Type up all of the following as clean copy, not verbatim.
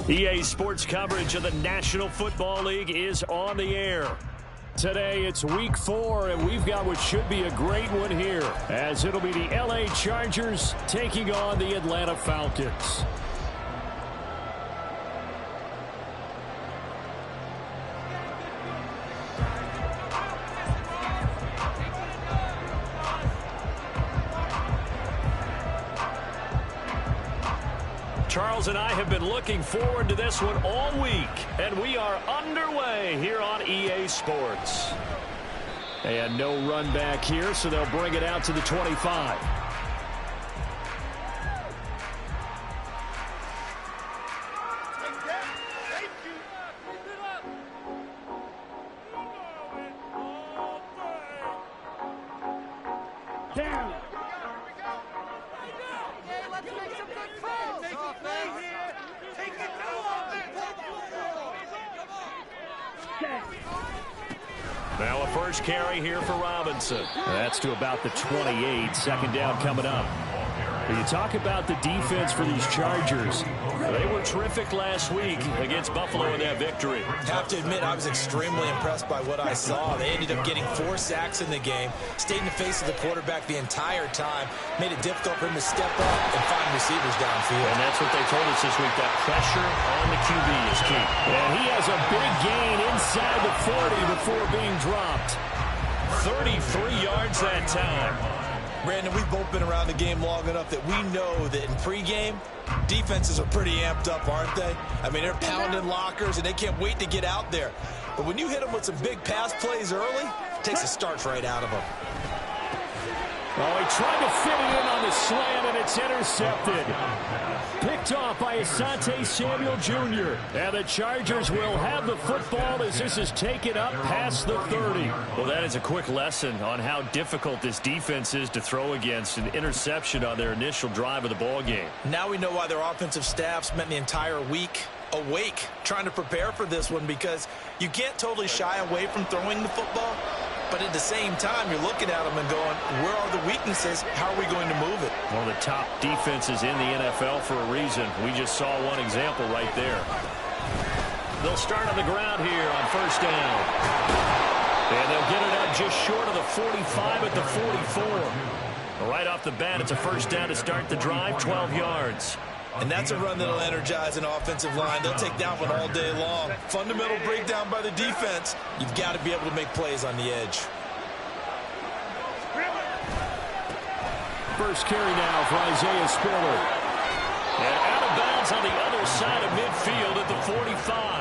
EA Sports coverage of the National Football League is on the air. Today, it's Week 4, and we've got what should be a great one here, as it'll be the LA Chargers taking on the Atlanta Falcons. Charles and I have been looking forward to this one all week, and we are underway here on EA Sports. And no run back here, so they'll bring it out to the 25. Now a first carry here for Robinson. That's to about the 28. Second down coming up. You talk about the defense for these Chargers. They were terrific last week against Buffalo in that victory. I have to admit, I was extremely impressed by what I saw. They ended up getting 4 sacks in the game, stayed in the face of the quarterback the entire time, made it difficult for him to step up and find receivers downfield. And that's what they told us this week, that pressure on the QB is key. And he has a big gain inside the 40 before being dropped. 33 yards that time. Brandon, we've both been around the game long enough that we know that in pregame, defenses are pretty amped up, aren't they? I mean, they're pounding lockers, and they can't wait to get out there. But when you hit them with some big pass plays early, it takes the starch right out of them. Oh, he tried to fit it in on the slant, and it's intercepted. Picked off by Asante Samuel Jr. And the Chargers will have the football as this is taken up past the 30. Well, that is a quick lesson on how difficult this defense is to throw against. An interception on their initial drive of the ball game. Now we know why their offensive staff spent the entire week awake trying to prepare for this one, because you can't totally shy away from throwing the football. But at the same time, you're looking at them and going, where are the weaknesses? How are we going to move it? One of the top defenses in the NFL for a reason. We just saw one example right there. They'll start on the ground here on first down. And they'll get it up just short of the 45 at the 44. Right off the bat, it's a first down to start the drive, 12 yards. And that's a run that'll energize an offensive line. They'll take that one all day long. Fundamental breakdown by the defense. You've got to be able to make plays on the edge. First carry now for Isaiah Spiller. And out of bounds on the other side of midfield at the 45.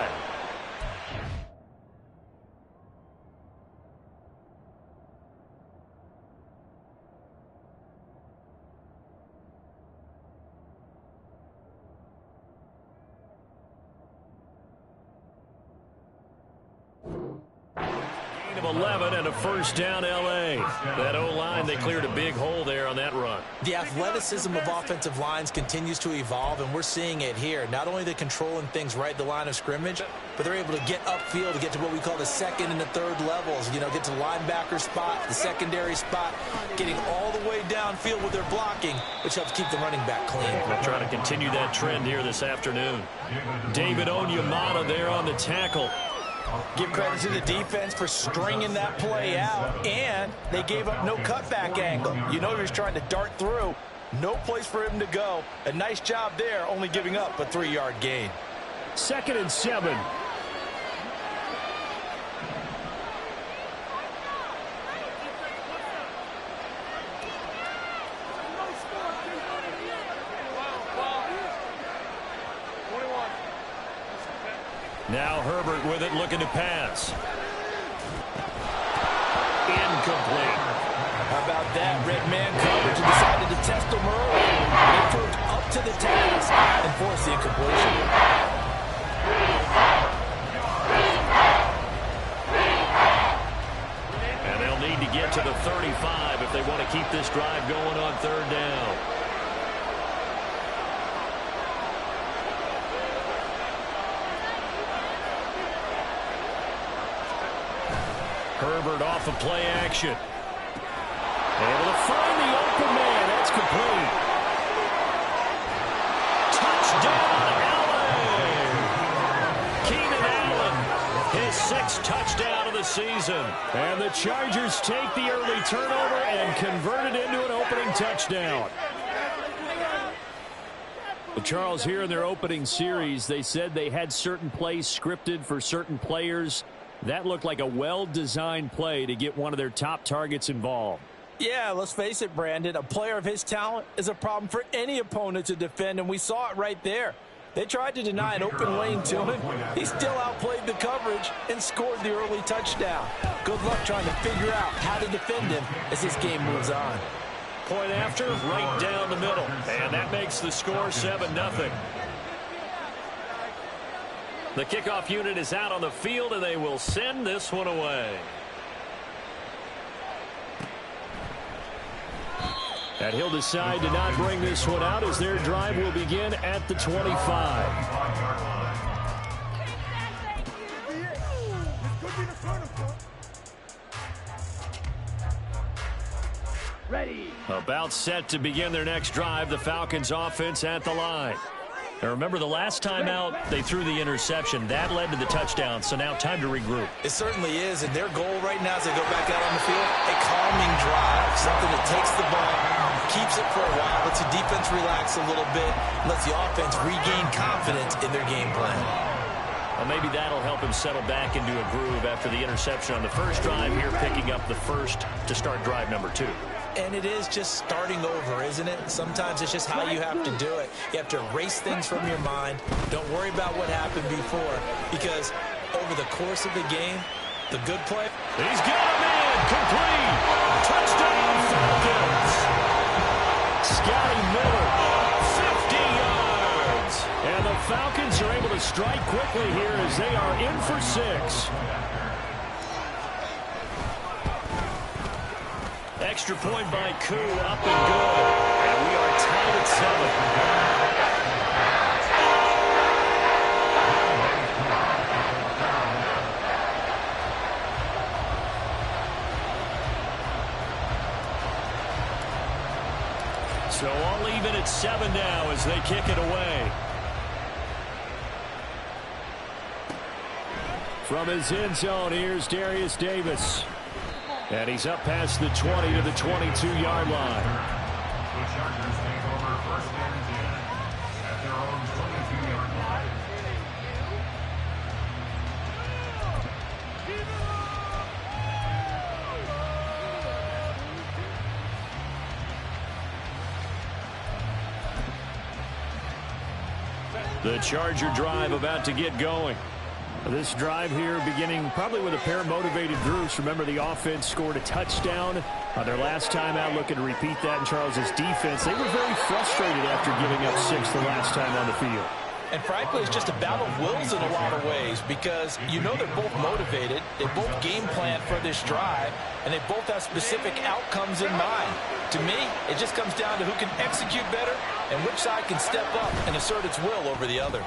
Of 11 and a first down L.A. That O-line, they cleared a big hole there on that run. The athleticism of offensive lines continues to evolve, and we're seeing it here. Not only are they controlling things right at the line of scrimmage, but they're able to get upfield to get to what we call the second and the third levels. You know, get to the linebacker spot, the secondary spot, getting all the way downfield with their blocking, which helps keep the running back clean. We'll try to continue that trend here this afternoon. David Onyemata there on the tackle. Give credit to the defense for stringing that play out, and they gave up no cutback angle. You know he was trying to dart through. No place for him to go. A nice job there, only giving up a 3-yard gain. 2nd and 7. Now Herbert with it, looking to pass. Incomplete. How about that? Red man coverage and decided to test him early. They proved up to the task and forced the incompletion. And they'll need to get to the 35 if they want to keep this drive going on third down. Herbert off of play action. Able to find the open man. That's complete. Touchdown, LA. sixth touchdown of the season. And the Chargers take the early turnover and convert it into an opening touchdown. Well, Charles, here in their opening series, they said they had certain plays scripted for certain players. That looked like a well-designed play to get one of their top targets involved. Yeah, let's face it, Brandon. A player of his talent is a problem for any opponent to defend, and we saw it right there. They tried to deny an open lane to him. He still outplayed the coverage and scored the early touchdown. Good luck trying to figure out how to defend him as this game moves on. Point after, right down the middle. And that makes the score 7-0. The kickoff unit is out on the field, and they will send this one away. And he'll decide to not bring this one out as their drive will begin at the 25. Ready. About set to begin their next drive, the Falcons offense at the line. Now remember, the last time out, they threw the interception. That led to the touchdown, so now time to regroup. It certainly is, and their goal right now as they go back out on the field, a calming drive, something that takes the ball, keeps it for a while, lets the defense relax a little bit, lets the offense regain confidence in their game plan. Well, maybe that'll help him settle back into a groove after the interception on the first drive, here picking up the first to start drive number 2. And it is just starting over, isn't it? Sometimes it's just how you have to do it. You have to erase things from your mind. Don't worry about what happened before, because over the course of the game, the good play. He's got him in. Complete. Touchdown, Falcons. Scotty Miller, 50 yards. And the Falcons are able to strike quickly here as they are in for 6. Extra point by Koo, up and good. And we are tied at 7. So all even at 7 now as they kick it away. From his end zone, here's Darius Davis. And he's up past the 20 to the 22-yard line. The Chargers take over 1st and 10 at their own 22-yard line. The Charger drive about to get going. This drive here beginning probably with a pair of motivated groups. Remember, the offense scored a touchdown on their last time out. Looking to repeat that in Charles's defense. They were very frustrated after giving up 6 the last time on the field. And frankly, it's just a battle of wills in a lot of ways, because you know they're both motivated. They both game plan for this drive, and they both have specific outcomes in mind. To me, it just comes down to who can execute better and which side can step up and assert its will over the other.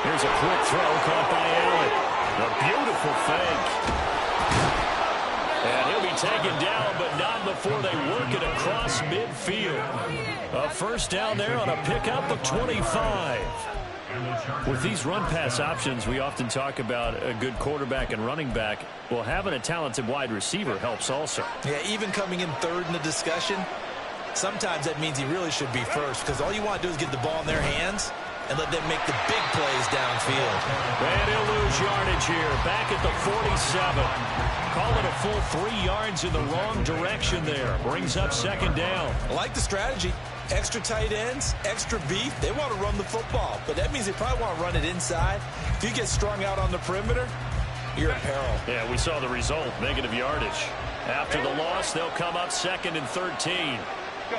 Here's a quick throw caught by Allen. A beautiful fake. And he'll be taken down, but not before they work it across midfield. A first down there on a pickup of 25. With these run-pass options, we often talk about a good quarterback and running back. Well, having a talented wide receiver helps also. Yeah, even coming in third in the discussion, sometimes that means he really should be first, because all you want to do is get the ball in their hands and let them make the big plays downfield. And he'll lose yardage here, back at the 47. Call it a full 3 yards in the wrong direction there. Brings up second down. I like the strategy. Extra tight ends, extra beef. They want to run the football, but that means they probably want to run it inside. If you get strung out on the perimeter, you're in peril. Yeah, we saw the result, negative yardage. After the loss, they'll come up 2nd and 13. Go.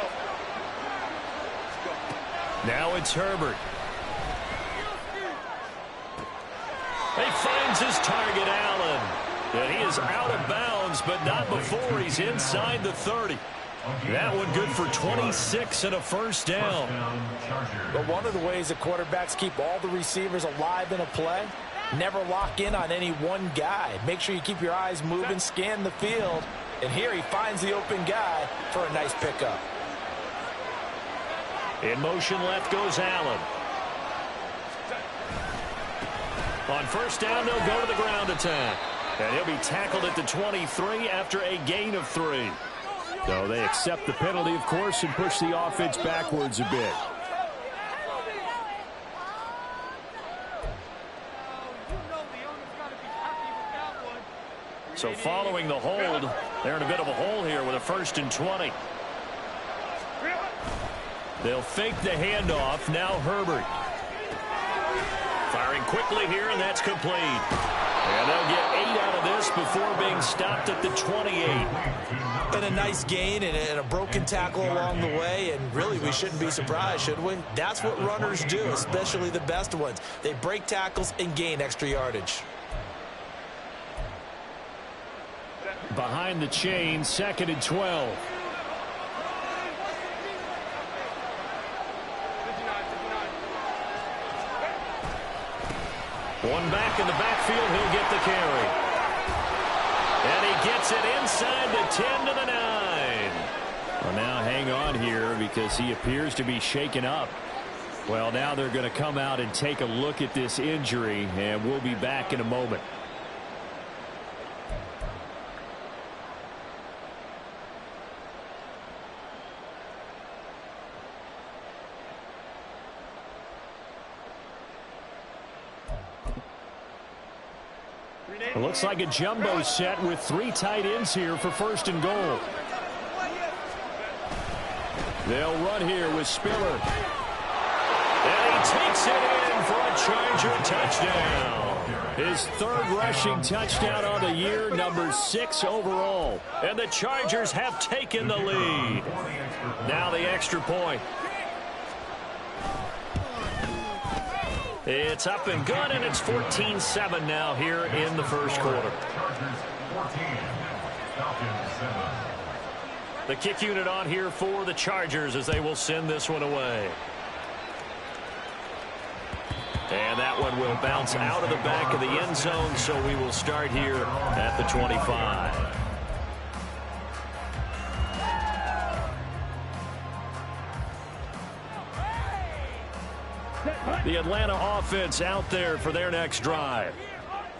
Now it's Herbert. He finds his target, Allen. And he is out of bounds, but not before he's inside the 30. That one good for 26 and a first down. But one of the ways that quarterbacks keep all the receivers alive in a play, never lock in on any one guy. Make sure you keep your eyes moving, scan the field. And here he finds the open guy for a nice pickup. In motion left goes Allen. On first down, they'll go to the ground attack. And he'll be tackled at the 23 after a gain of 3. So they accept the penalty, of course, and push the offense backwards a bit. So following the hold, they're in a bit of a hole here with a 1st and 20. They'll fake the handoff. Now Herbert. Firing quickly here, and that's complete. And they'll get 8 out of this before being stopped at the 28. And a nice gain and a broken tackle along the way, and really we shouldn't be surprised, should we? That's what runners do, especially the best ones. They break tackles and gain extra yardage. Behind the chain, 2nd and 12. One back in the backfield, he'll get the carry. And he gets it inside the 10 to the 9. Well, now hang on here because he appears to be shaken up. Well, now they're going to come out and take a look at this injury, and we'll be back in a moment. It looks like a jumbo set with 3 tight ends here for 1st and goal. They'll run here with Spiller. And he takes it in for a Charger touchdown. His 3rd rushing touchdown on the year, number 6 overall. And the Chargers have taken the lead. Now the extra point. It's up and good, and it's 14-7 now here in the 1st quarter. The kick unit on here for the Chargers as they will send this one away. And that one will bounce out of the back of the end zone, so we will start here at the 25. The Atlanta offense out there for their next drive.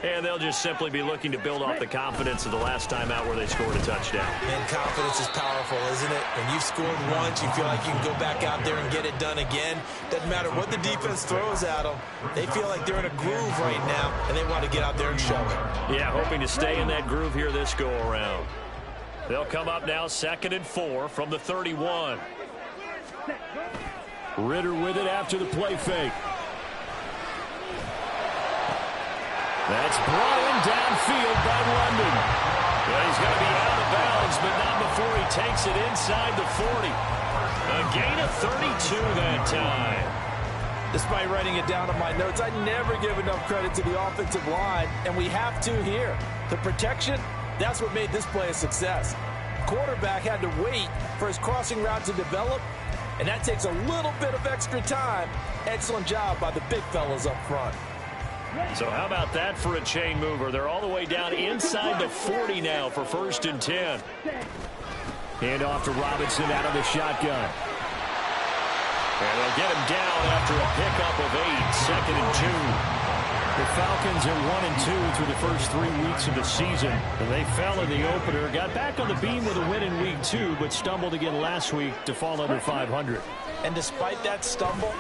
And they'll just simply be looking to build off the confidence of the last time out where they scored a touchdown. And confidence is powerful, isn't it? When you've scored once, you feel like you can go back out there and get it done again. Doesn't matter what the defense throws at them. They feel like they're in a groove right now, and they want to get out there and show it. Yeah, hoping to stay in that groove here this go-around. They'll come up now 2nd and 4 from the 31. Ritter with it after the play fake. That's brought in downfield by London. Well, he's going to be out of bounds, but not before he takes it inside the 40. A gain of 32 that time. Despite writing it down on my notes, I never give enough credit to the offensive line, and we have to here. The protection, that's what made this play a success. Quarterback had to wait for his crossing route to develop, and that takes a little bit of extra time. Excellent job by the big fellas up front. So how about that for a chain mover? They're all the way down inside the 40 now for 1st and 10. Hand off to Robinson out of the shotgun. And they'll get him down after a pickup of 8, 2nd and 2. The Falcons are 1-2 through the first 3 weeks of the season. And they fell in the opener, got back on the beam with a win in week 2, but stumbled again last week to fall under 500. And despite that stumble,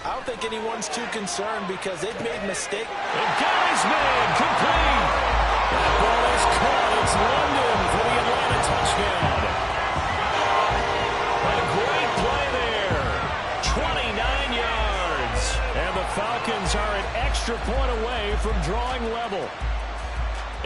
I don't think anyone's too concerned because they've made mistakes. And guys made complete. That ball is caught. It's London for the Atlanta touchdown. A great play there. 29 yards. And the Falcons are an extra point away from drawing level.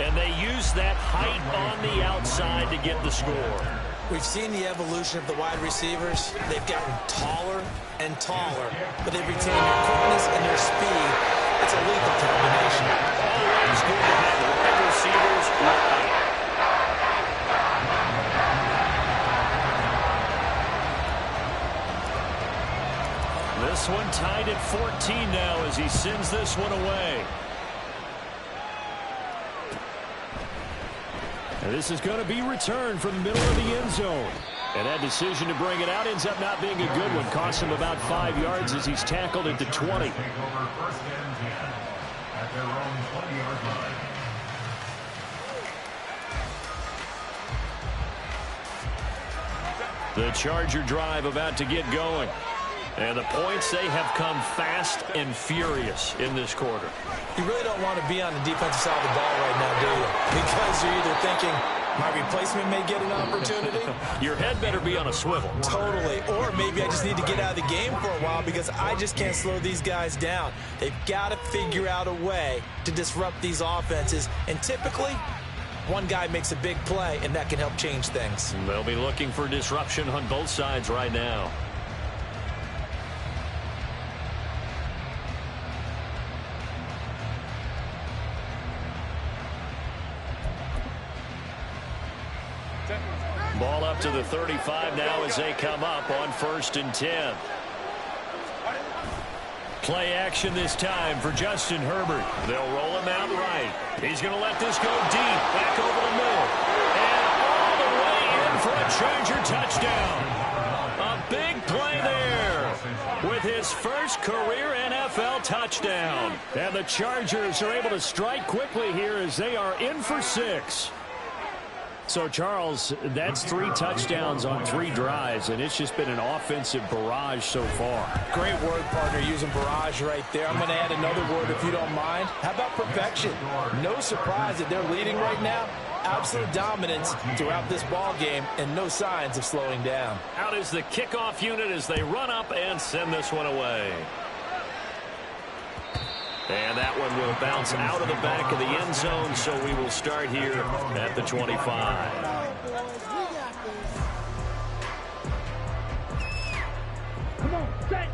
And they use that height on the outside to get the score. We've seen the evolution of the wide receivers. They've gotten taller and taller, but they've retained their quickness and their speed. It's a lethal combination. Always good to have wide receivers with height. This one tied at 14 now as he sends this one away. And this is going to be returned from the middle of the end zone. And that decision to bring it out ends up not being a good one. Costs him about 5 yards as he's tackled at the 20. The Charger drive about to get going. And the points, they have come fast and furious in this quarter. You really don't want to be on the defensive side of the ball right now, do you? Because you're either thinking, my replacement may get an opportunity. Your head better be on a swivel. Totally. Or maybe I just need to get out of the game for a while because I just can't slow these guys down. They've got to figure out a way to disrupt these offenses. And typically, one guy makes a big play, and that can help change things. They'll be looking for disruption on both sides right now. Ball up to the 35 now as they come up on 1st and 10. Play action this time for Justin Herbert. They'll roll him out right. He's going to let this go deep. Back over the middle. And all the way in for a Charger touchdown. A big play there with his first career NFL touchdown. And the Chargers are able to strike quickly here as they are in for 6. So, Charles, that's 3 touchdowns on 3 drives, and it's just been an offensive barrage so far. Great word, partner, using barrage right there. I'm going to add another word if you don't mind. How about perfection? No surprise that they're leading right now. Absolute dominance throughout this ball game and no signs of slowing down. Out is the kickoff unit as they run up and send this one away. And that one will bounce out of the back of the end zone, so we will start here at the 25.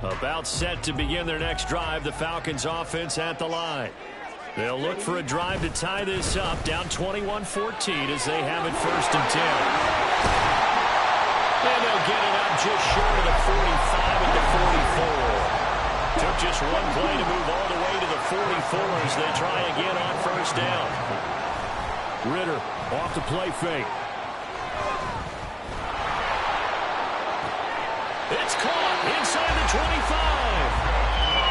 About set to begin their next drive, the Falcons offense at the line. They'll look for a drive to tie this up, down 21-14 as they have it 1st and 10. And they'll get it up just short of the 45 at the 44. Took just one play to move all the way to the 44 as they try again on 1st down. Ritter off the play fake. It's caught inside the 25.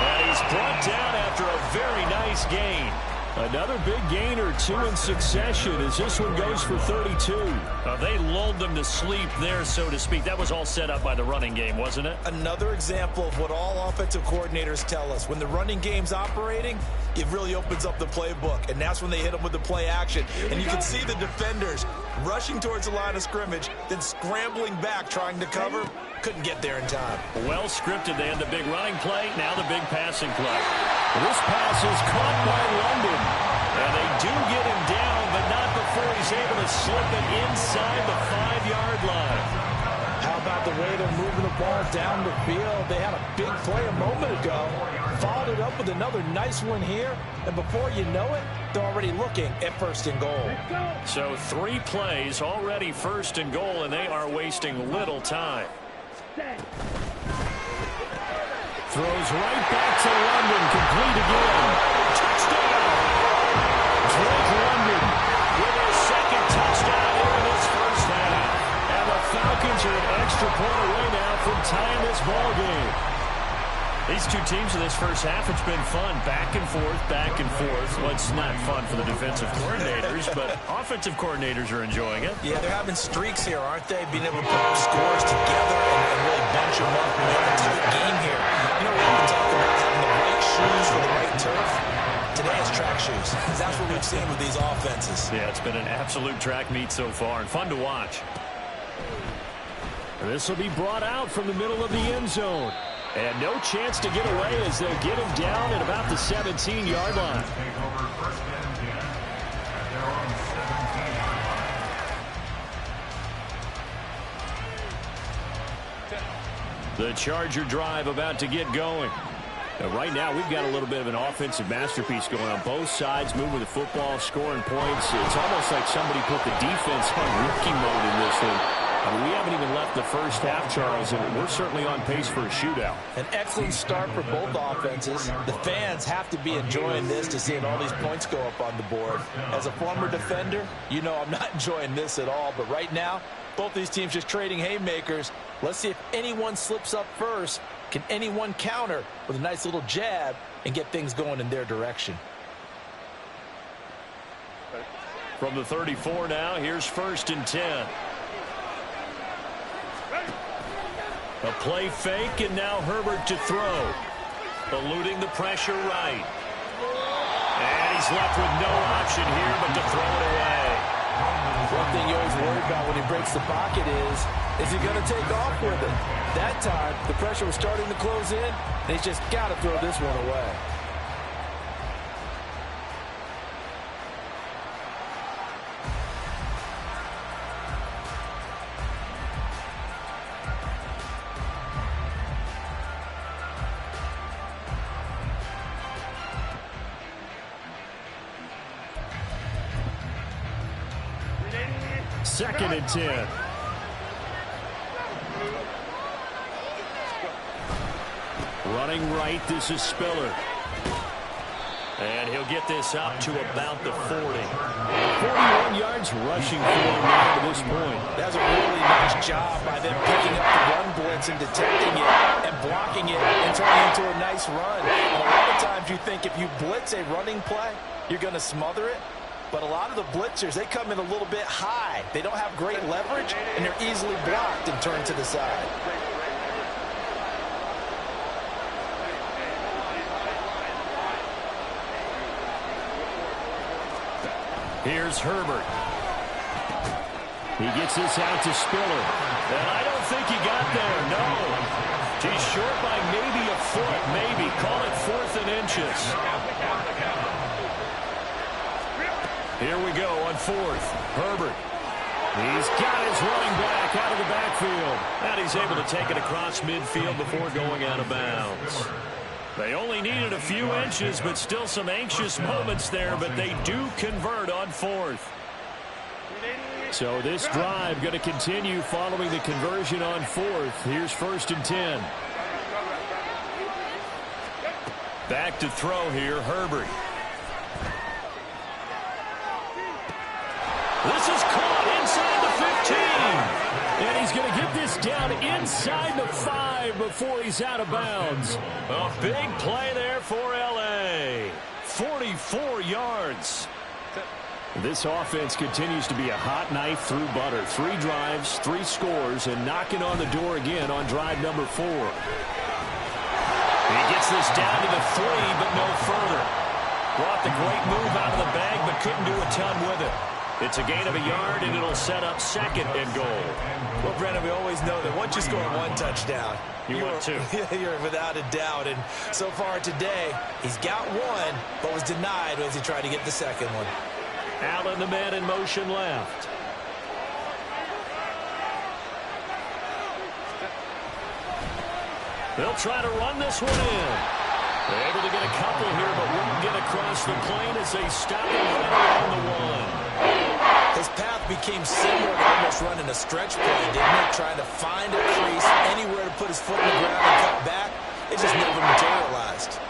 And he's brought down after a very nice gain. Another big gain or 2 in succession as this one goes for 32. They lulled them to sleep there, so to speak. That was all set up by the running game, wasn't it? Another example of what all offensive coordinators tell us. When the running game's operating, it really opens up the playbook, and that's when they hit them with the play action. And you can see the defenders rushing towards the line of scrimmage, then scrambling back trying to cover. Couldn't get there in time. Well scripted. They had the big running play, now the big passing play. This pass is caught by London. And they do get him down, but not before he's able to slip it inside the 5-yard line. How about the way they're moving the ball down the field? They had a big play a moment ago. Followed it up with another nice one here. And before you know it, they're already looking at 1st and goal. So 3 plays already 1st and goal, and they are wasting little time. Throws right back to London, complete again. Touchdown! Drake London with his 2nd touchdown here in his 1st half. And the Falcons are an extra point away now from tying this ball game. These 2 teams in this 1st half, it's been fun. Back and forth, back and forth. Well, it's not fun for the defensive coordinators, but offensive coordinators are enjoying it. Yeah, they're having streaks here, aren't they? Being able to put scores together and really bunch them up. And they have a tight game here. You know, we often talk about having the right shoes for the right turf. Today it's track shoes. That's what we've seen with these offenses. Yeah, it's been an absolute track meet so far and fun to watch. This will be brought out from the middle of the end zone. And no chance to get away as they'll get him down at about the 17-yard line. The Charger drive about to get going. Right now, we've got a little bit of an offensive masterpiece going on. Both sides moving the football, scoring points. It's almost like somebody put the defense on rookie mode in this one. I mean, we haven't even left the 1st half, Charles, and we're certainly on pace for a shootout. An excellent start for both offenses. The fans have to be enjoying this to seeing all these points go up on the board. As a former defender, you know I'm not enjoying this at all. But right now, both these teams just trading haymakers. Let's see if anyone slips up first. Can anyone counter with a nice little jab and get things going in their direction? From the 34 now, here's 1st and 10. A play fake, and now Herbert to throw. Eluding the pressure right. And he's left with no option here but to throw it away. One thing you always worry about when he breaks the pocket is he going to take off with it? That time, the pressure was starting to close in, and he's just got to throw this one away. Second and 10. Running right, this is Spiller. And he'll get this up to about the 40. 41 yards rushing for him now to this point. That's a really nice job by them picking up the run blitz and detecting it and blocking it and turning it into a nice run. And a lot of times you think if you blitz a running play, you're going to smother it. But a lot of the blitzers, they come in a little bit high. They don't have great leverage, and they're easily blocked and turned to the side. Here's Herbert. He gets this out to Spiller. And I don't think he got there, no. He's short by maybe a foot, maybe. Call it 4th and inches. Here we go on 4th. Herbert. He's got his running back out of the backfield. And he's able to take it across midfield before going out of bounds. They only needed a few inches, but still some anxious moments there, but they do convert on 4th. So this drive going to continue following the conversion on 4th. Here's 1st and 10. Back to throw here, Herbert. This is caught inside the 15. And he's going to get this down inside the 5 before he's out of bounds. A big play there for L.A. 44 yards. This offense continues to be a hot knife through butter. 3 drives, 3 scores, and knocking on the door again on drive number 4. He gets this down to the 3, but no further. Brought the great move out of the bag, but couldn't do a ton with it. It's a gain of a yard, and it'll set up 2nd and goal. Well, Brandon, we always know that once you score 1 touchdown, you want 2. You're without a doubt. And so far today, he's got 1, but was denied as he tried to get the 2nd one. Allen, the man in motion left. They'll try to run this one in. They're able to get a couple here, but won't get across the plane as they stop him right on the 1. His path became similar to almost running a stretch play, didn't it? Trying to find a crease, anywhere to put his foot in the ground and cut back. It just never materialized.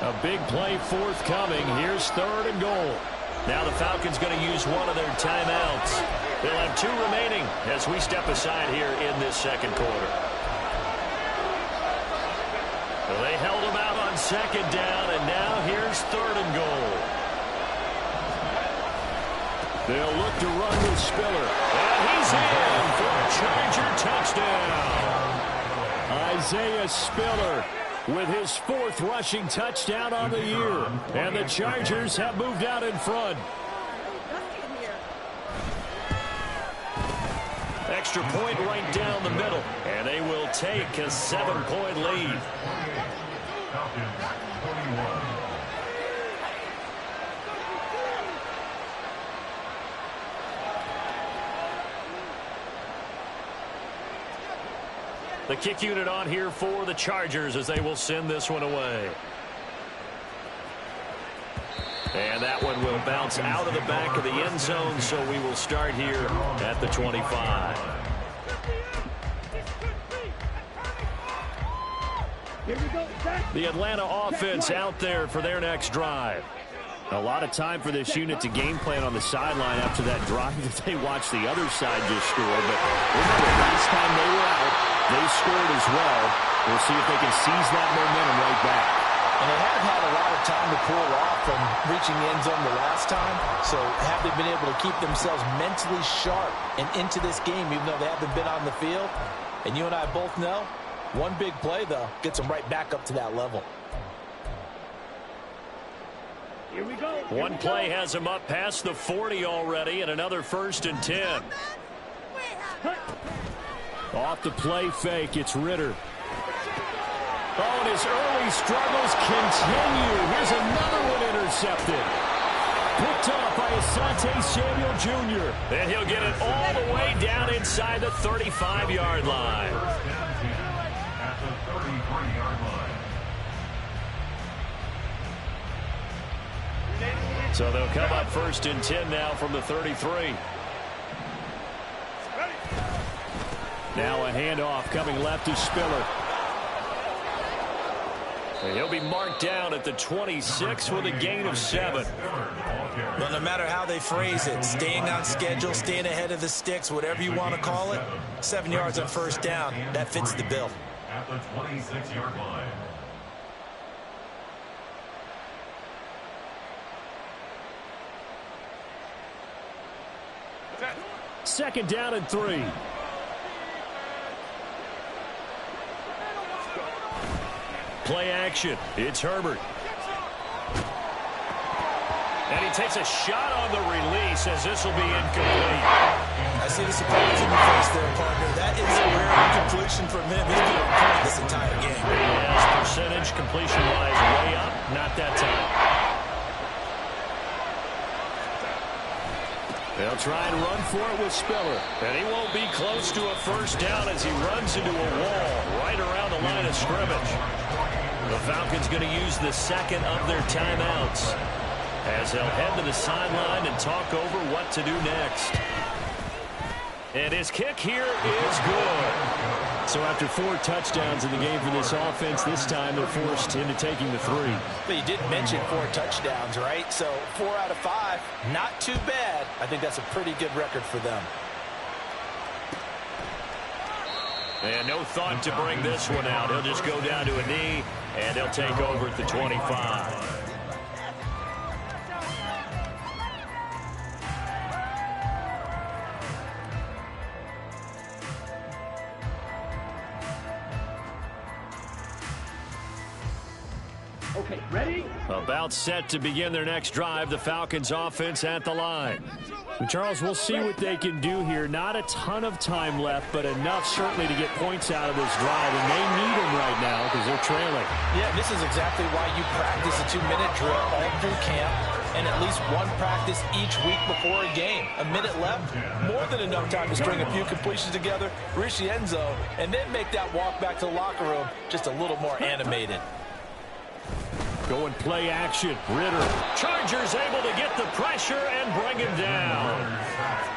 A big play forthcoming. Here's 3rd and goal. Now the Falcons going to use one of their timeouts. They'll have 2 remaining as we step aside here in this 2nd quarter. They held him out on 2nd down, and now here's 3rd and goal. They'll look to run with Spiller. And he's in for a Charger touchdown. Isaiah Spiller with his 4th rushing touchdown on the year. And the Chargers have moved out in front. Extra point right down the middle. And they will take a 7-point lead. Falcons, 21. The kick unit on here for the Chargers as they will send this one away. And that one will bounce out of the back of the end zone, so we will start here at the 25. The Atlanta offense out there for their next drive. A lot of time for this unit to game plan on the sideline after that drive that they watched the other side just score. But remember, last time they were out, they scored as well. We'll see if they can seize that momentum right back. And they haven't had a lot of time to cool off from reaching the end zone the last time. So have they been able to keep themselves mentally sharp and into this game, even though they haven't been on the field? And you and I both know, one big play, though, gets them right back up to that level. Here we go. One play has him up past the 40 already, and another 1st and 10. Off the play fake, it's Ritter. Oh, and his early struggles continue. Here's another one intercepted. Picked off by Asante Samuel Jr. And he'll get it all the way down inside the 35-yard line. At the 33-yard line. So they'll come up 1st and 10 now from the 33. Now a handoff coming left to Spiller. And he'll be marked down at the 26 with a gain of 7. Well, no matter how they phrase it, staying on schedule, staying ahead of the sticks, whatever you want to call it, 7 yards on 1st down, that fits the bill. At the 26-yard line. Second down and 3. Play action. It's Herbert. And he takes a shot on the release as this will be incomplete. I see the surprise in your face there, partner. That is a rare incompletion from him. He's been on point this entire game. Yes, percentage completion-wise way up. Not that time. They'll try and run for it with Spiller. And he won't be close to a 1st down as he runs into a wall right around the line of scrimmage. The Falcons going to use the second of their timeouts as they'll head to the sideline and talk over what to do next. And his kick here is good. So after 4 touchdowns in the game for this offense, this time they're forced into taking the 3. But you did mention 4 touchdowns, right? So 4 out of 5, not too bad. I think that's a pretty good record for them. And no thought to bring this one out. He'll just go down to a knee, and he'll take over at the 25. Okay, ready? About set to begin their next drive, the Falcons offense at the line. And Charles, we'll see what they can do here. Not a ton of time left, but enough certainly to get points out of this drive, and they need them right now because they're trailing. Yeah, this is exactly why you practice a 2-minute drill all through camp and at least one practice each week before a game. A minute left, more than enough time to string a few completions together, reach the end zone, and then make that walk back to the locker room just a little more animated. Going play action. Ritter. Chargers able to get the pressure and bring him down.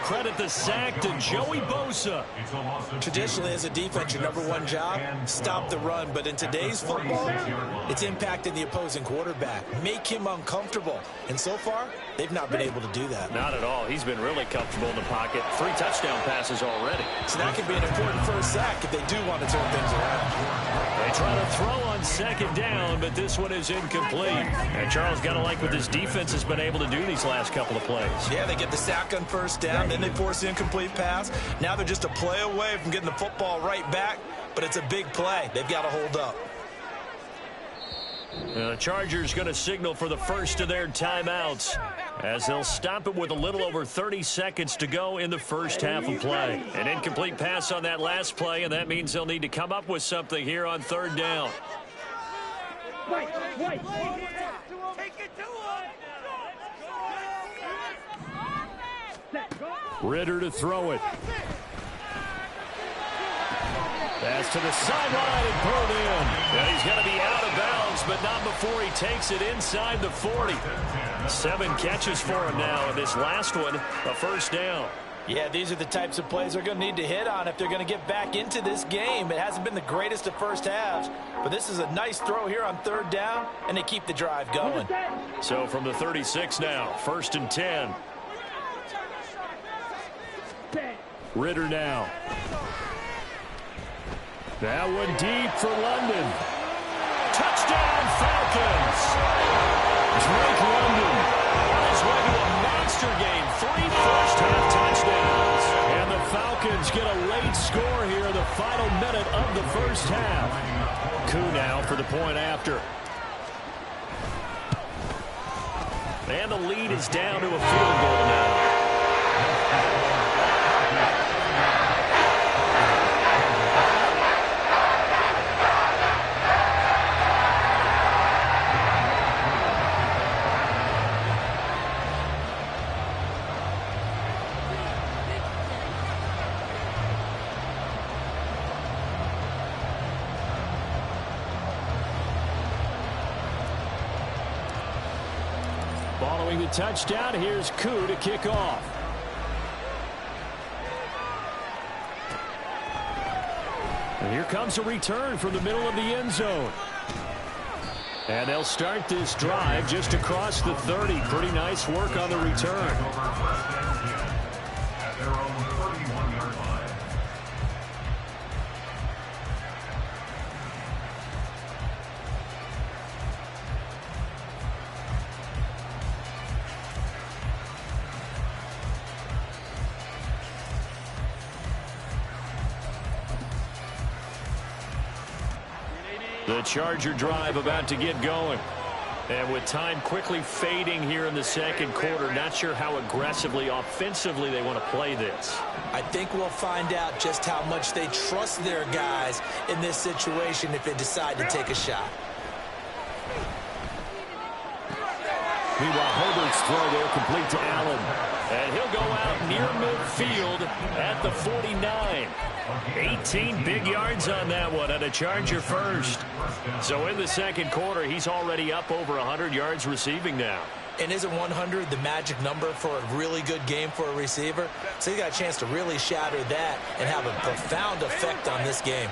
Credit the sack to Joey Bosa. Traditionally, as a defense, your #1 job, stop the run. But in today's football, it's impacting the opposing quarterback. Make him uncomfortable. And so far, they've not been able to do that. Not at all. He's been really comfortable in the pocket. 3 touchdown passes already. So that could be an important first sack if they do want to turn things around. They try to throw on 2nd down, but this one is incomplete. And Charles, got to like what this defense has been able to do these last couple of plays. Yeah, they get the sack on 1st down, then they force the incomplete pass. Now they're just a play away from getting the football right back, but it's a big play. They've got to hold up. The Chargers going to signal for the first of their timeouts as they'll stop it with a little over 30 seconds to go in the first half of play. An incomplete pass on that last play, and that means they'll need to come up with something here on 3rd down. Wait. Take it to him. Ritter to throw it. Pass to the sideline and pulled in. And he's going to be out of bounds, but not before he takes it inside the 40. 7 catches for him now, and this last one, a 1st down. Yeah, these are the types of plays they're going to need to hit on if they're going to get back into this game. It hasn't been the greatest of first halves, but this is a nice throw here on third down, and they keep the drive going. So from the 36 now, 1st and 10. Ritter now. That one deep for London. Touchdown, Falcons. Drake London on his way to a monster game. 3 first-half touchdowns. And the Falcons get a late score here in the final minute of the first half. Koo now for the point after. And the lead is down to a field goal now. Following the touchdown, here's Koo to kick off. And here comes a return from the middle of the end zone. And they'll start this drive just across the 30. Pretty nice work on the return. The Charger drive about to get going. And with time quickly fading here in the second quarter, not sure how aggressively, offensively they want to play this. I think we'll find out just how much they trust their guys in this situation if they decide to take a shot. Meanwhile, Herbert's throw there complete to Allen. And he'll go out near midfield at the 49. 18 big yards on that one, and a Charger first. So in the second quarter, he's already up over 100 yards receiving now. And isn't 100 the magic number for a really good game for a receiver? So he got a chance to really shatter that and have a profound effect on this game.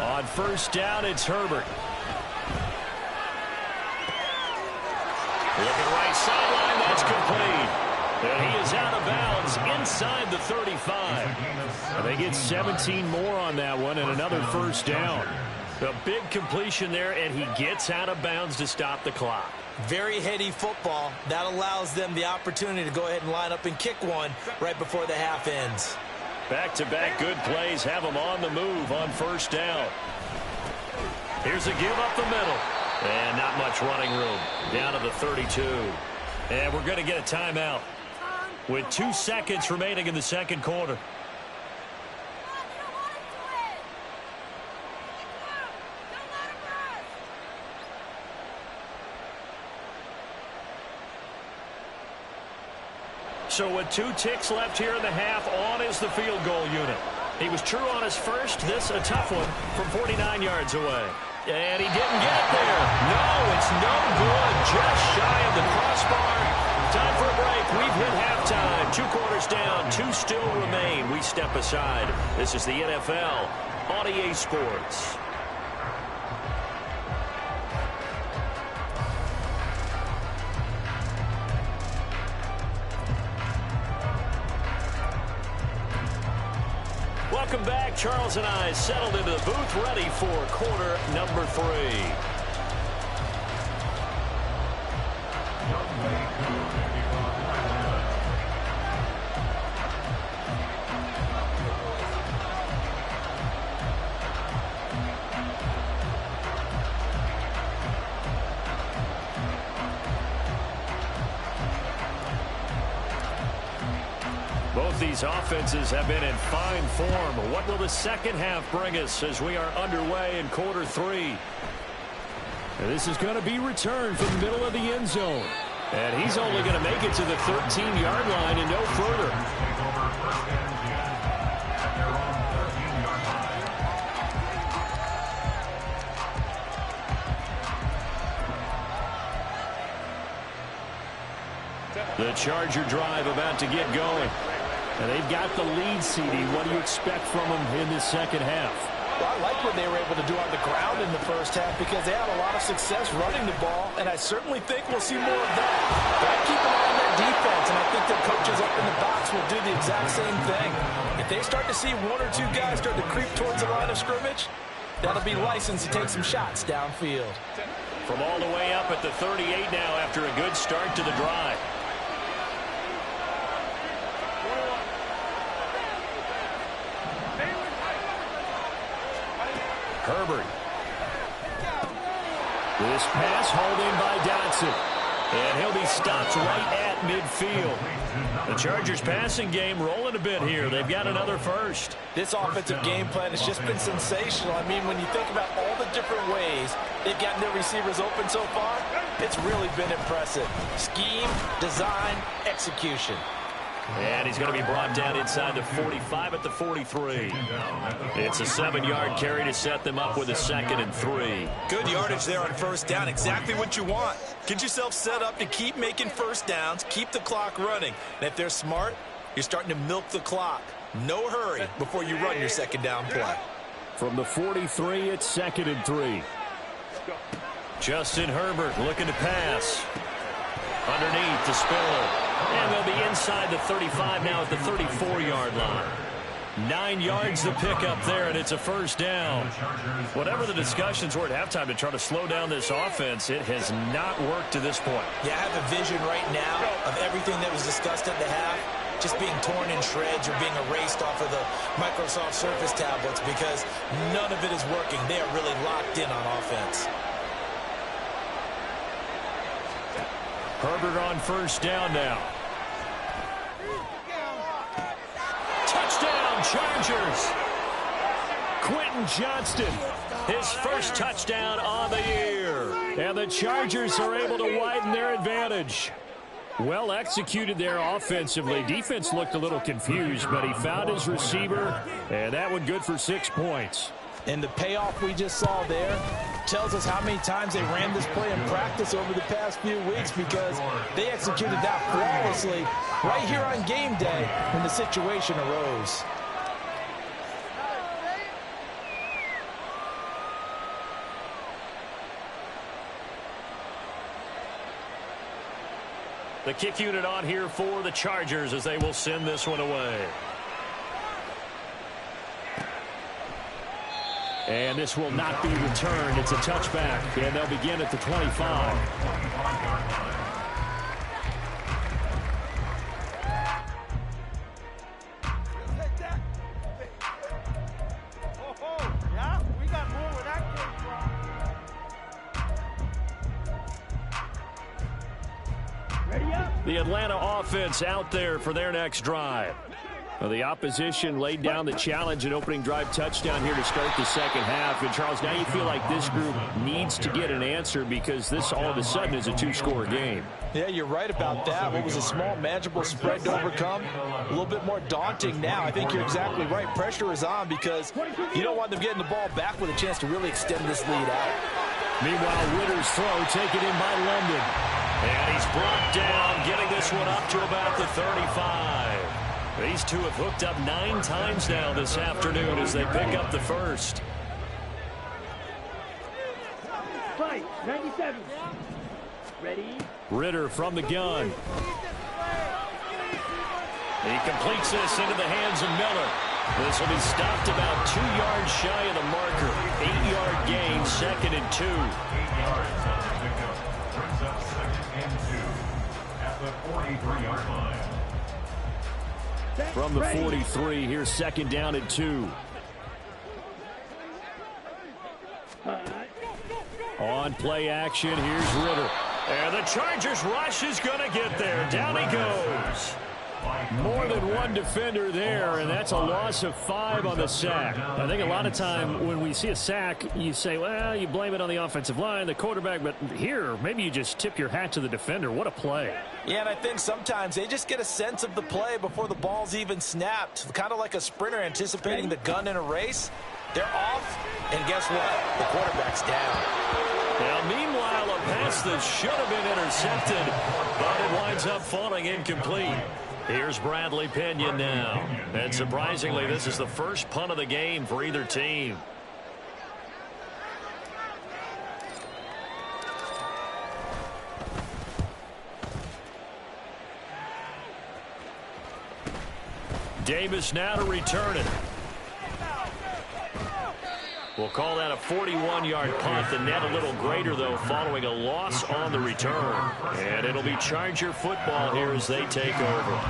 On first down, it's Herbert. Looking right sideline, that's complete. And he is out of bounds inside the 35. And they get 17 more on that one and another first down. A big completion there, and he gets out of bounds to stop the clock. Very heady football. That allows them the opportunity to go ahead and line up and kick one right before the half ends. Back-to-back good plays have them on the move on first down. Here's a give up the middle. And not much running room. Down to the 32. And we're going to get a timeout with 2 seconds remaining in the second quarter. So with 2 ticks left here in the half, on is the field goal unit. He was true on his first. This a tough one from 49 yards away. And he didn't get there. No, it's no good. Just shy of the crossbar. Time for a break. We've hit halftime. 2 quarters down. 2 still remain. We step aside. This is the NFL on EA Sports. Welcome back. Charles and I settled into the booth, ready for quarter number 3. Both these offenses have been in fine form. What will the second half bring us as we are underway in quarter 3? And this is going to be returned from the middle of the end zone. And he's only going to make it to the 13-yard line and no further. The Charger drive about to get going. And they've got the lead, CD. What do you expect from them in this second half? Well, I like what they were able to do on the ground in the first half because they had a lot of success running the ball, and I certainly think we'll see more of that. Got to keep an eye on their defense, and I think their coaches up in the box will do the exact same thing. If they start to see one or two guys start to creep towards the line of scrimmage, that'll be licensed to take some shots downfield. From all the way up at the 38 now after a good start to the drive. Herbert. This pass hauled in by Dotson. And he'll be stopped right at midfield. The Chargers passing game rolling a bit here. They've got another first. This offensive game plan has just been sensational. I mean, when you think about all the different ways they've gotten their receivers open so far, it's really been impressive. Scheme, design, execution. And he's going to be brought down inside the 45 at the 43. It's a 7-yard carry to set them up with a 2nd and 3. Good yardage there on first down. Exactly what you want. Get yourself set up to keep making first downs, keep the clock running. And if they're smart, you're starting to milk the clock. No hurry before you run your second down play. From the 43, it's 2nd and 3. Justin Herbert looking to pass. Underneath to Spiller. And they'll be inside the 35 now at the 34-yard line. 9 yards to pick up there, and it's a first down. Whatever the discussions were at halftime to try to slow down this offense, it has not worked to this point. Yeah, I have a vision right now of everything that was discussed at the half just being torn in shreds or being erased off of the Microsoft Surface tablets because none of it is working. They are really locked in on offense. Herbert on first down now. Touchdown, Chargers. Quentin Johnston, his first touchdown on the year. And the Chargers are able to widen their advantage. Well executed there offensively. Defense looked a little confused, but he found his receiver, and that one good for 6 points. And the payoff we just saw there tells us how many times they ran this play in practice over the past few weeks because they executed that flawlessly right here on game day when the situation arose. The kick unit on here for the Chargers as they will send this one away. And this will not be returned. It's a touchback, and they'll begin at the 25. Yeah, we got more where that came from. Ready up? The Atlanta offense out there for their next drive. Well, the opposition laid down the challenge and opening drive touchdown here to start the second half. And, Charles, now you feel like this group needs to get an answer because this all of a sudden is a 2-score game. Yeah, you're right about that. What was a small, manageable spread to overcome, a little bit more daunting now. I think you're exactly right. Pressure is on because you don't want them getting the ball back with a chance to really extend this lead out. Meanwhile, Ritter's throw taken in by London. And he's brought down, getting this one up to about the 35. These two have hooked up 9 times now this afternoon as they pick up the first. Fight, 97. Ready? Ritter from the gun. He completes this into the hands of Miller. This will be stopped about 2 yards shy of the marker. 8-yard gain, 2nd and 2. 8 yards on the pickup. Brings up 2nd and 2 at the 43-yard line. From the 43, here's 2nd down and 2. On play action, here's Ritter. And the Chargers rush is going to get there. Down he goes. More than one defender there, and that's a loss of 5 on the sack. I think a lot of time when we see a sack, you say, well, you blame it on the offensive line, the quarterback, but here, maybe you just tip your hat to the defender. What a play. Yeah, and I think sometimes they just get a sense of the play before the ball's even snapped. Kind of like a sprinter anticipating the gun in a race. They're off, and guess what? The quarterback's down. Now, meanwhile, a pass that should have been intercepted, but it winds up falling incomplete. Here's Bradley Pinion now. And surprisingly, this is the first punt of the game for either team. Davis now to return it. We'll call that a 41-yard punt. The net a little greater, though, following a loss on the return. And it'll be Charger football here as they take over.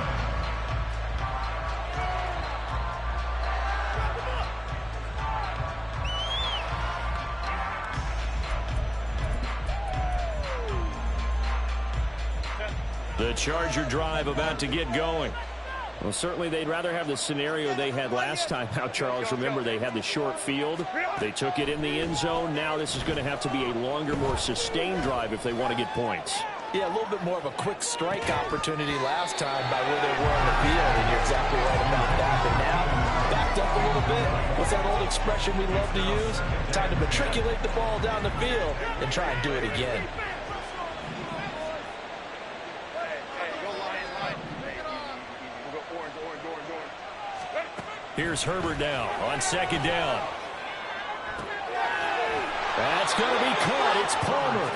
The Charger drive about to get going. Well, certainly they'd rather have the scenario they had last time out, Charles. Remember, they had the short field. They took it in the end zone. Now this is going to have to be a longer, more sustained drive if they want to get points. Yeah, a little bit more of a quick strike opportunity last time by where they were on the field, and you're exactly right about that. But now, backed up a little bit. What's that old expression we love to use? Time to matriculate the ball down the field and try and do it again. Here's Herbert now on second down. That's going to be caught. It's Palmer.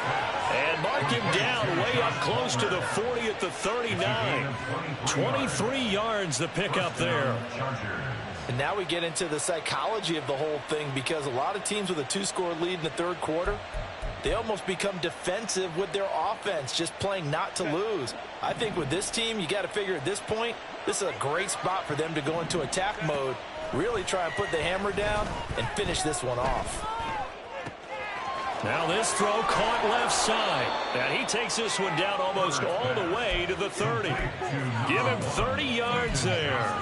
And mark him down way up close to the 40 at the 39. 23 yards the pickup there. And now we get into the psychology of the whole thing, because a lot of teams with a two-score lead in the third quarter, they almost become defensive with their offense, just playing not to lose. I think with this team, you got to figure at this point, this is a great spot for them to go into attack mode, really try and put the hammer down and finish this one off. Now this throw caught left side. And he takes this one down almost all the way to the 30. Give him 30 yards there.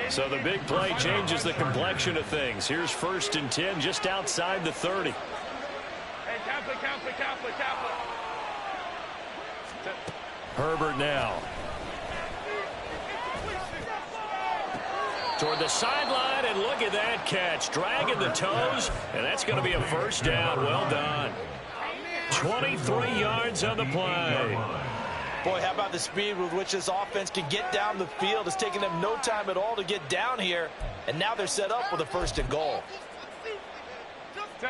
So the big play changes the complexion of things. Here's 1st and 10 just outside the 30. Hey, Kaplan. Herbert now. Toward the sideline, and look at that catch. Dragging the toes, and that's going to be a first down. Well done. 23 yards on the play. Boy, how about the speed with which this offense can get down the field? It's taking them no time at all to get down here, and now they're set up with a 1st and goal.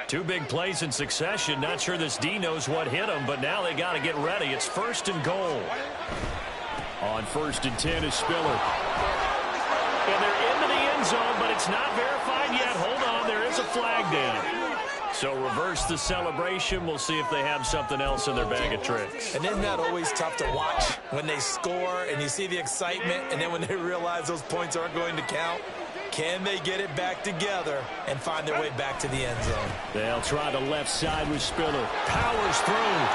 Two big plays in succession. Not sure this D knows what hit him, but now they got to get ready. It's 1st and goal. On 1st and 10 is Spiller. And they're into the end zone, but it's not verified yet. Hold on, there is a flag down. So reverse the celebration. We'll see if they have something else in their bag of tricks. And isn't that always tough to watch when they score and you see the excitement, and then when they realize those points aren't going to count? Can they get it back together and find their way back to the end zone? They'll try the left side with Spiller. Powers through.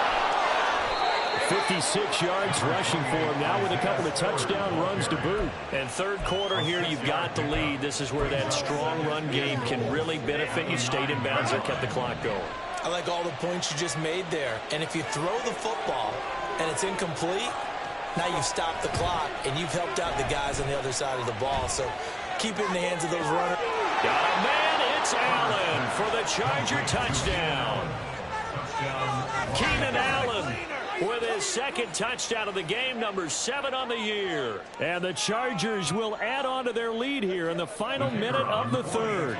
56 yards rushing for him now with a couple of touchdown runs to boot. And third quarter here, you've got the lead. This is where that strong run game can really benefit you. Stayed in bounds and kept the clock going. I like all the points you just made there. And if you throw the football and it's incomplete, now you've stopped the clock and you've helped out the guys on the other side of the ball. So keep it in the hands of those runners. Got a man, it's Allen for the Charger touchdown. Keenan Allen with his 2nd touchdown of the game, number 7 on the year. And the Chargers will add on to their lead here in the final minute of the 3rd.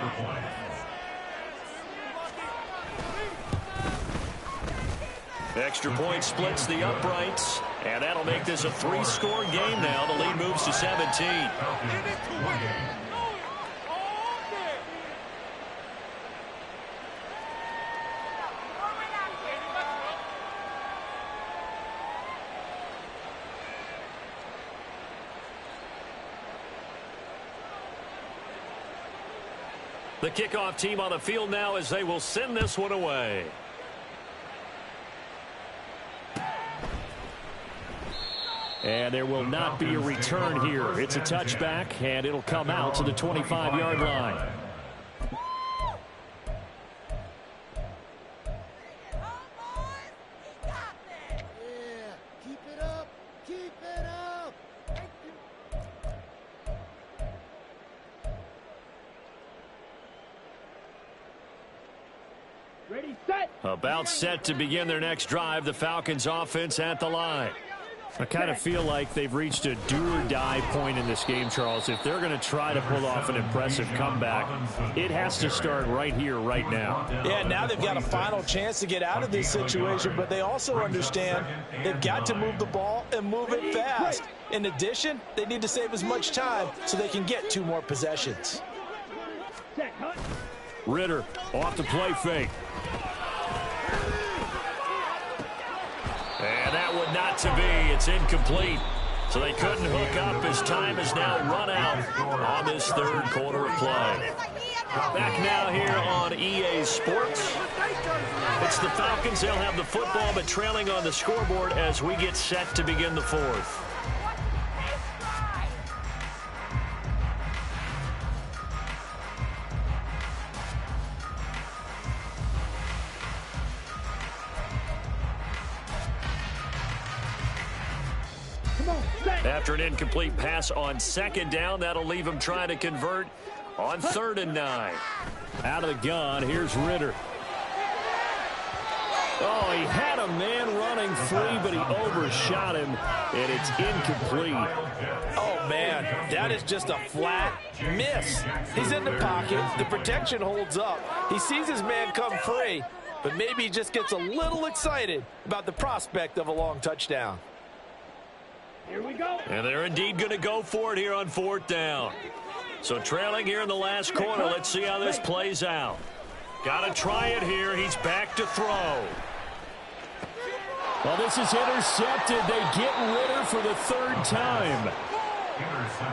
Extra point splits the uprights, and that'll make this a 3-score game now. The lead moves to 17. The kickoff team on the field now as they will send this one away. And there will not be a return here. It's a touchback, and it'll come out to the 25-yard line. Ready, set. About set to begin their next drive. The Falcons offense at the line. I kind of feel like they've reached a do-or-die point in this game, Charles. If they're going to try to pull off an impressive comeback, it has to start right here, right now. Yeah, now they've got a final chance to get out of this situation, but they also understand they've got to move the ball and move it fast. In addition, they need to save as much time so they can get 2 more possessions. Set, hut. Ritter off the play fake. And that would not to be. It's incomplete. So they couldn't hook up as time is now run out on this third quarter of play. Back now here on EA Sports. It's the Falcons. They'll have the football, but trailing on the scoreboard as we get set to begin the fourth. After an incomplete pass on second down, that'll leave him trying to convert on 3rd and 9. Out of the gun, here's Ritter. Oh, he had a man running free, but he overshot him, and it's incomplete. Oh, man, that is just a flat miss. He's in the pocket. The protection holds up. He sees his man come free, but maybe he just gets a little excited about the prospect of a long touchdown. Here we go. And they're indeed going to go for it here on 4th down. So trailing here in the last quarter. Let's see how this plays out. Got to try it here. He's back to throw. Well, this is intercepted. They get Ritter for the 3rd time.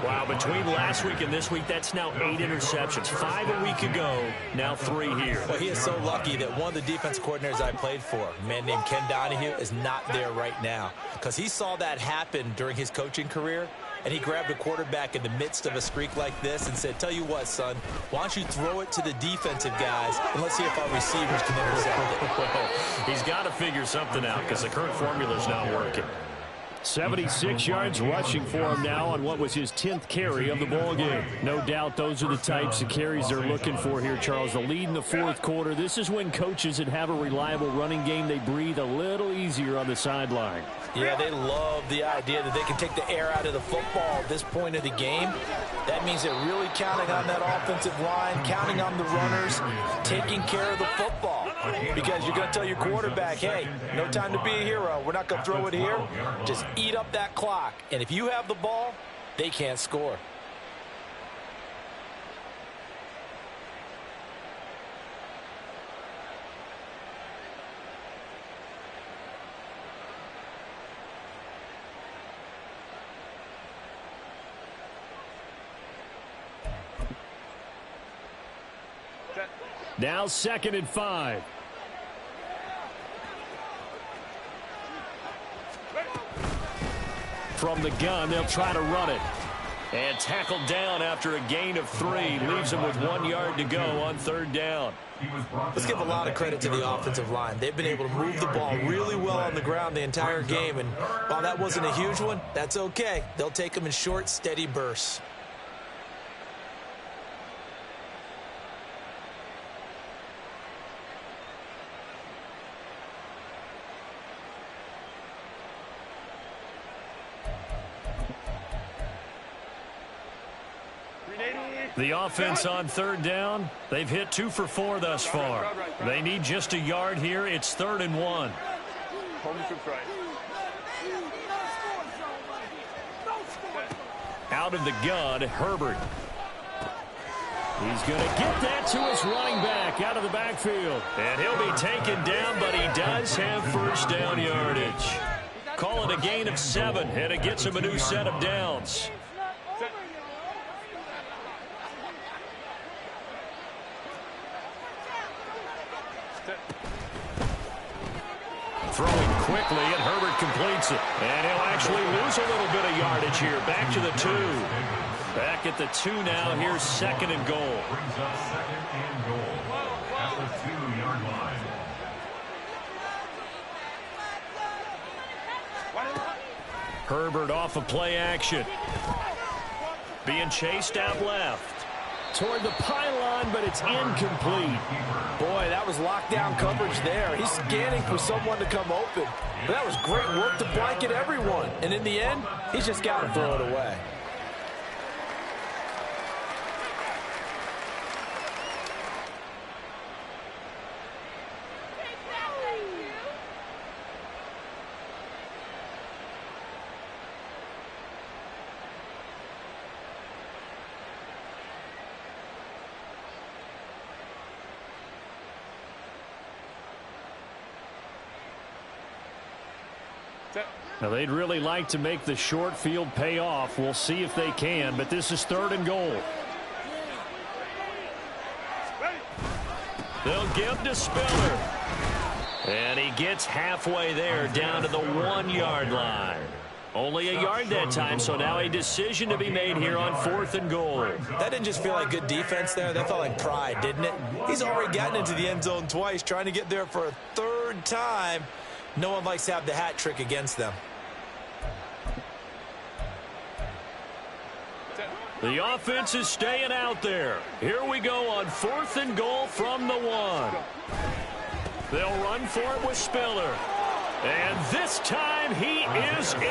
Wow, between last week and this week, that's now 8 interceptions. 5 a week ago, now 3 here. Well, he is so lucky that one of the defense coordinators I played for, a man named Ken Donahue, is not there right now. Because he saw that happen during his coaching career, and he grabbed a quarterback in the midst of a streak like this and said, tell you what, son, why don't you throw it to the defensive guys, and let's see if our receivers can intercept it. He's got to figure something out because the current formula's not working. 76 yards rushing for him now on what was his 10th carry of the ball game. No doubt those are the types of carries they're looking for here, Charles. The lead in the 4th quarter. This is when coaches that have a reliable running game, they breathe a little easier on the sideline. Yeah, they love the idea that they can take the air out of the football at this point of the game. That means they're really counting on that offensive line, counting on the runners, taking care of the football. Because you're going to tell your quarterback, hey, no time to be a hero. We're not going to throw it here. Just eat up that clock. And if you have the ball, they can't score. Now 2nd and 5. From the gun, they'll try to run it. And tackled down after a gain of 3. Leaves him with 1 yard to go on 3rd down. Let's give a lot of credit to the offensive line. They've been able to move the ball really well on the ground the entire game. And while that wasn't a huge one, that's okay. They'll take them in short, steady bursts. The offense on 3rd down, they've hit 2 for 4 thus far. They need just a yard here. It's 3rd and 1. Out of the gun, Herbert. He's going to get that to his running back out of the backfield. And he'll be taken down, but he does have 1st down yardage. Call it a gain of 7, and it gets him a new set of downs. Throwing quickly, and Herbert completes it. And he'll actually lose a little bit of yardage here. Back to the 2. Back at the 2 now. Here's 2nd and goal. Brings up 2nd and goal at the 2-yard line. Herbert off of play action. Being chased out left. toward the pylon, but it's incomplete. Boy, that was lockdown coverage there. He's scanning for someone to come open. But that was great work to blanket everyone. And in the end, he's just got to throw it away. Now, they'd really like to make the short field pay off. We'll see if they can, but this is 3rd and goal. They'll give to Spiller. And he gets halfway there, down to the 1-yard line. Only a yard that time, so now a decision to be made here on 4th and goal. That didn't just feel like good defense there. That felt like pride, didn't it? He's already gotten into the end zone twice, trying to get there for a 3rd time. No one likes to have the hat trick against them. The offense is staying out there. Here we go on 4th and goal from the 1. They'll run for it with Spiller. And this time he is in.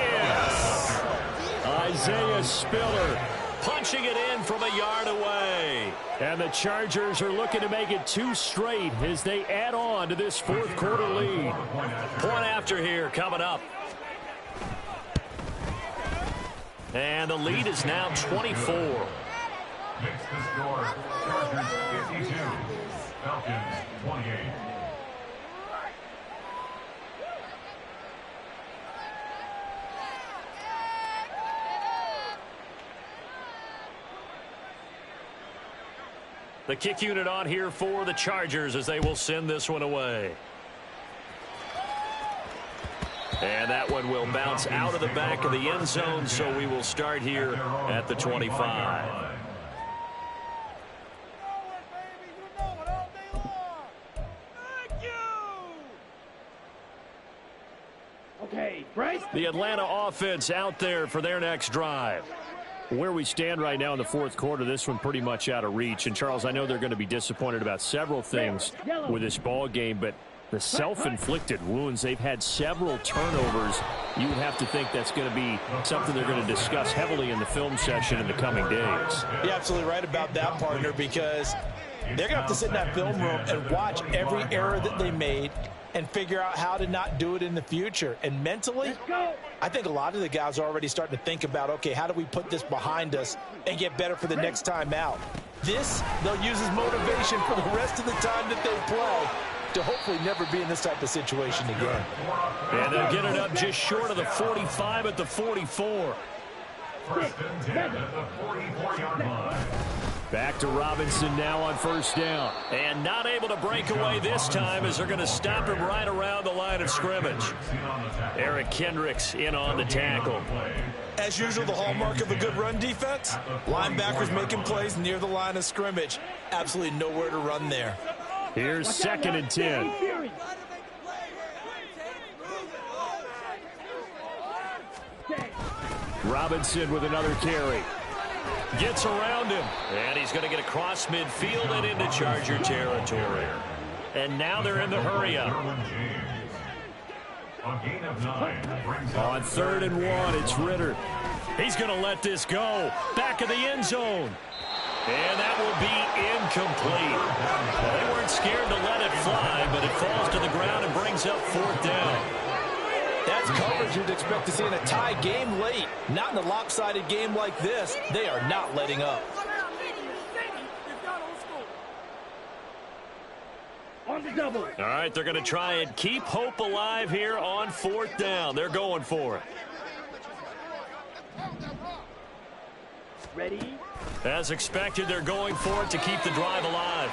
Isaiah Spiller punching it in from a yard away. And the Chargers are looking to make it 2 straight as they add on to this 4th quarter lead. Point after here coming up. And the lead is now 24. Makes the score Chargers 52, Falcons 28. The kick unit on here for the Chargers as they will send this one away. And that one will bounce out of the back of the end zone, so we will start here at the 25. Okay, Bryce. The Atlanta offense out there for their next drive. Where we stand right now in the 4th quarter, this one pretty much out of reach. And, Charles, I know they're going to be disappointed about several things with this ball game, but the self-inflicted wounds, they've had several turnovers. You would have to think that's going to be something they're going to discuss heavily in the film session in the coming days. You're absolutely right about that, partner, because they're going to have to sit in that film room and watch every error that they made and figure out how to not do it in the future. And mentally, I think a lot of the guys are already starting to think about, okay, how do we put this behind us and get better for the next time out? This, they'll use as motivation for the rest of the time that they play to hopefully never be in this type of situation again. And they'll get it up just short of the 45 at the 44. First and 10 at the 44-yard line. Back to Robinson now on 1st down. And not able to break away this time as they're going to stop him right around the line of scrimmage. Eric Kendricks in on the tackle. As usual, the hallmark of a good run defense, linebackers making plays near the line of scrimmage. Absolutely nowhere to run there. Here's 2nd and 10. Robinson with another carry. Gets around him. And he's going to get across midfield and into Charger territory. And now they're in the hurry up. On 3rd and 1, it's Ritter. He's going to let this go. Back of the end zone. And that will be incomplete. Well, they weren't scared to let it fly, but it falls to the ground and brings up 4th down. That's coverage you'd expect to see in a tie game late. Not in a lopsided game like this. They are not letting up. On the double. All right, they're going to try and keep hope alive here on 4th down. They're going for it. Ready? As expected, they're going for it to keep the drive alive.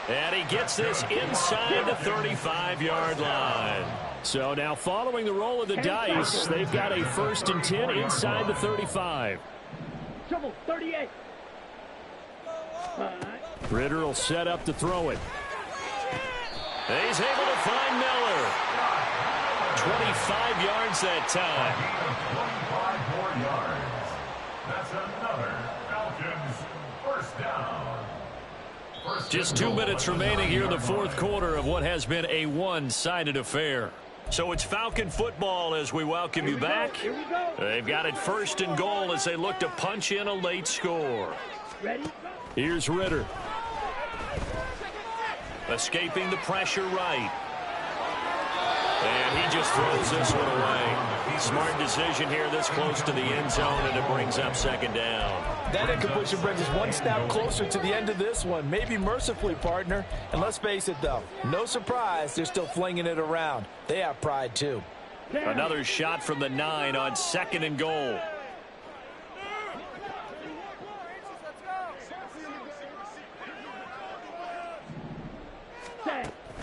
And he gets this inside the 35-yard line. So now following the roll of the dice, they've got a 1st and 10 inside the 35. Trouble 38. Ritter will set up to throw it. And he's able to find Miller. 25 yards that time. 25 more yards. That's another Falcons 1st down. Just 2 minutes remaining here in the fourth quarter of what has been a one-sided affair. So it's Falcon football as we welcome you back. They've got it first and goal as they look to punch in a late score. Ready? Here's Ritter. Escaping the pressure right. And he just throws this one away. Smart decision here this close to the end zone, and it brings up second down. That incompletion brings us one step closer to the end of this one. Maybe mercifully, partner. And let's face it, though, no surprise, they're still flinging it around. They have pride, too. Another shot from the 9 on second and goal.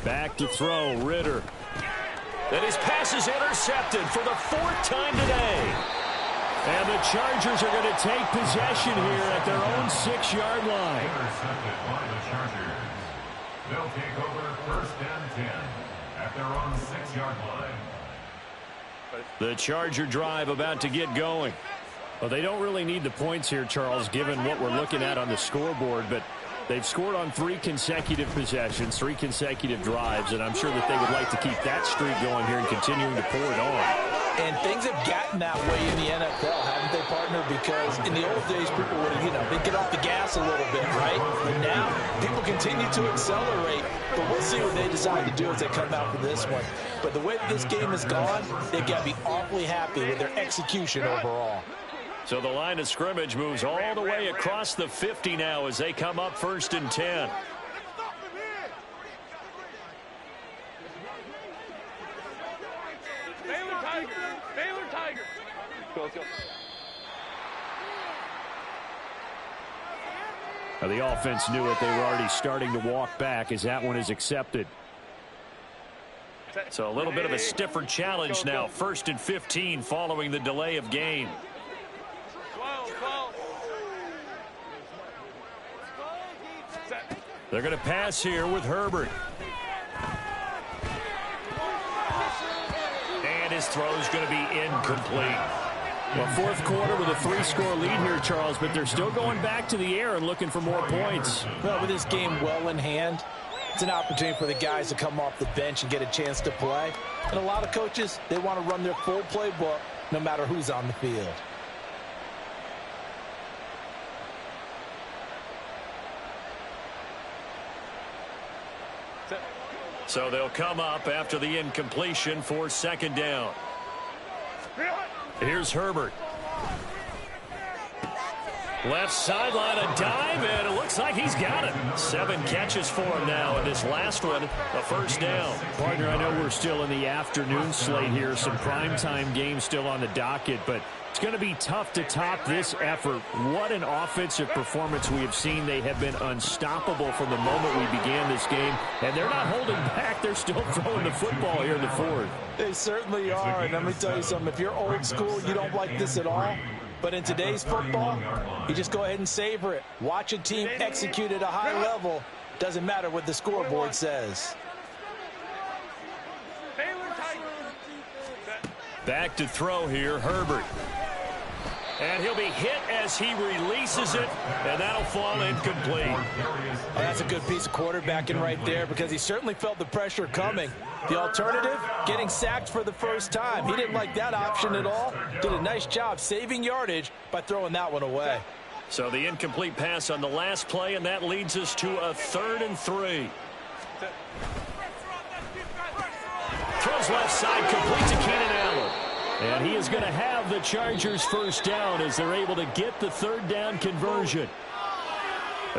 Back to throw, Ritter. And his pass is intercepted for the 4th time today. And the Chargers are going to take possession here at their own 6-yard line. Intercepted by the Chargers. They'll take over first and 10 at their own 6-yard line. The Charger drive about to get going. Well, they don't really need the points here, Charles, given what we're looking at on the scoreboard, but they've scored on 3 consecutive possessions, 3 consecutive drives, and I'm sure that they would like to keep that streak going here and continuing to pour it on. And things have gotten that way in the NFL, haven't they, partner? Because in the old days, people would, they'd get off the gas a little bit, right? But now, people continue to accelerate. But we'll see what they decide to do as they come out for this one. But the way that this game has gone, they've got to be awfully happy with their execution overall. So the line of scrimmage moves all the way across the 50 now as they come up first and 10. Baylor Tiger. Go. Now the offense knew it. They were already starting to walk back as that one is accepted. So a little bit of a stiffer challenge now. First and 15 following the delay of game. They're going to pass here with Herbert. And his throw is going to be incomplete. Well, fourth quarter with a 3-score lead here, Charles, but they're still going back to the air and looking for more points. Well, with this game well in hand, it's an opportunity for the guys to come off the bench and get a chance to play. And a lot of coaches, they want to run their full playbook no matter who's on the field. So they'll come up after the incompletion for second down. Here's Herbert. Left sideline, a dive, and it looks like he's got it. 7 catches for him now, and this last one, a first down. Partner, I know we're still in the afternoon slate here, some primetime games still on the docket, but it's going to be tough to top this effort. What an offensive performance we have seen. They have been unstoppable from the moment we began this game, and they're not holding back. They're still throwing the football here in the fourth. They certainly are, and let me tell you something. If you're old school, you don't like this at all. But in today's football, you just go ahead and savor it. Watch a team execute at a high level. Doesn't matter what the scoreboard says. Back to throw here, Herbert. And he'll be hit as he releases it, and that'll fall incomplete. Oh, that's a good piece of quarterbacking right there because he certainly felt the pressure coming. The alternative, getting sacked for the first time. He didn't like that option at all. Did a nice job saving yardage by throwing that one away. So the incomplete pass on the last play, and that leads us to a 3rd and 3. Throws left side, complete to Keenan Allen. And he is going to have the Chargers first down as they're able to get the 3rd down conversion.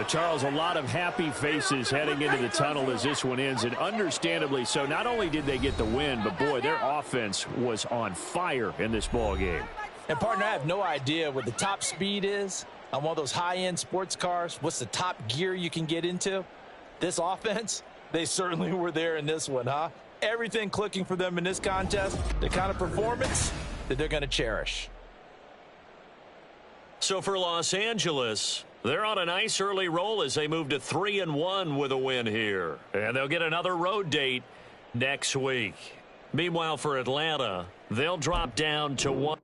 Charles, a lot of happy faces heading into the tunnel as this one ends, and understandably so. Not only did they get the win, but boy, their offense was on fire in this ball game. And partner, I have no idea what the top speed is on one of those high-end sports cars. What's the top gear you can get into? This offense, they certainly were there in this one, huh? Everything clicking for them in this contest, the kind of performance that they're going to cherish. So for Los Angeles, they're on a nice early roll as they move to 3-1 with a win here. And they'll get another road date next week. Meanwhile, for Atlanta, they'll drop down to 1.